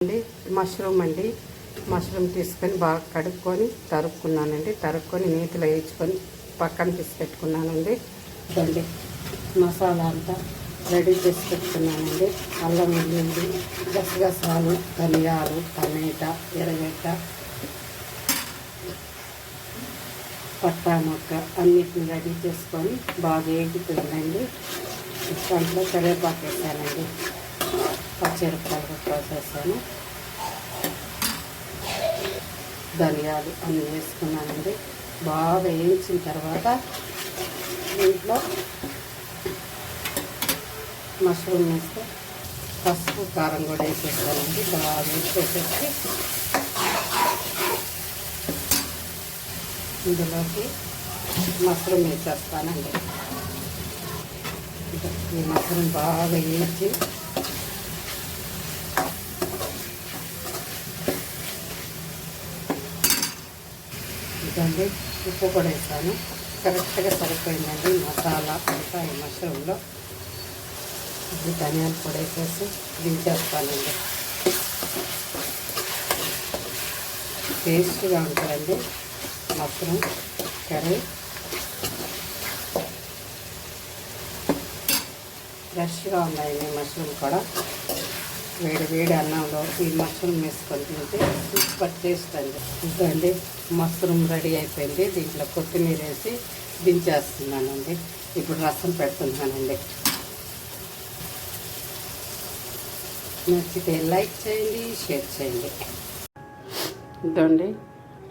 Mushroom అండి. Mushroom తీసుకొని బాగా కడుక్కొని తరుక్కున్నానండి. తరుక్కొని నీటిలో వేయించుకొని పక్కన తీసి పెట్టుకున్నానండి. ఇదండి మసాలా అంతా రెడీ చేసి పెట్టుకున్నానండి. అల్లం వెల్లుల్లి, గసగసాలు, ధనియాలు, టమాటా, ఎర్రగడ్డ, పట్టా మొక్క అన్నిటిని రెడీ చేసుకొని బాగా వేగిపోయిందండి. దాంట్లో కరివేపాకు వేసానండి. పచ్చిమిరపకాయలు కోసేసాను. ధనియాలు అన్నీ వేసుకున్నానండి. బాగా వేయించిన తర్వాత దీంట్లో మష్రూమ్ వేస్తే పసుపు కారం కూడా వేసేసానండి. బాగా వేసేసి ఇందులోకి మష్రూమ్ వేసేస్తానండి. ఈ మష్రూమ్ బాగా వేయించి ఇదండి ఉప్పు కూడా వేసాను. కరెక్ట్గా సరిపోయిందండి మసాలా అంతా ఈ మష్రూమ్లో. ఇది ధనియాలు కూడా వేసేసి దించేస్తానండి. టేస్ట్గా ఉంటుందండి మష్రూమ్ కర్రీ. ఫ్రెష్గా ఉన్నాయండి మష్రూమ్ కూడా. వేడి వేడి అన్నంలో ఈ మష్రూమ్ వేసుకొని తింటే సూపర్ టేస్ట్ అండి. ఇదండి మష్రూమ్ రెడీ అయిపోయింది. దీంట్లో కొత్తిమీర వేసి దించేస్తున్నానండి. ఇప్పుడు రసం పెడుతున్నానండి. నచ్చితే లైక్ చేయండి, షేర్ చేయండి. ఇదండి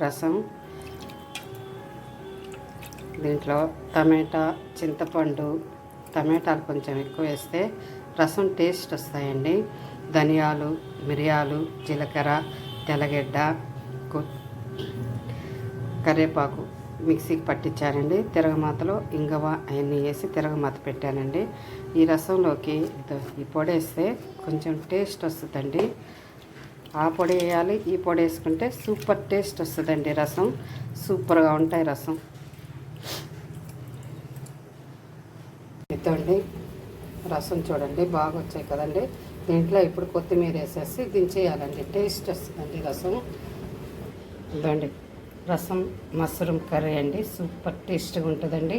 రసం. దీంట్లో టమాటా, చింతపండు, టమాటాలు కొంచెం ఎక్కువ వేస్తే రసం టేస్ట్ వస్తాయండి. ధనియాలు, మిరియాలు, జీలకర్ర, తెల్లగడ్డ, కరివేపాకు మిక్సీకి పట్టించానండి. తిరగమాతలో ఇంగవ అవన్నీ వేసి తిరగమాత పెట్టానండి. ఈ రసంలోకి ఈ పొడి వేస్తే కొంచెం టేస్ట్ వస్తుందండి. ఆ పొడి వేయాలి, ఈ పొడి వేసుకుంటే సూపర్ టేస్ట్ వస్తుందండి. రసం సూపర్గా ఉంటాయి. రసం ఇదండి రసం చూడండి బాగా వచ్చాయి కదండి. దీంట్లో ఇప్పుడు కొత్తిమీర వేసేసి దించేయాలండి. టేస్ట్ వస్తుందండి రసం. ఇదండి రసం మష్రూమ్ కర్రీ అండి. సూపర్ టేస్ట్గా ఉంటుందండి.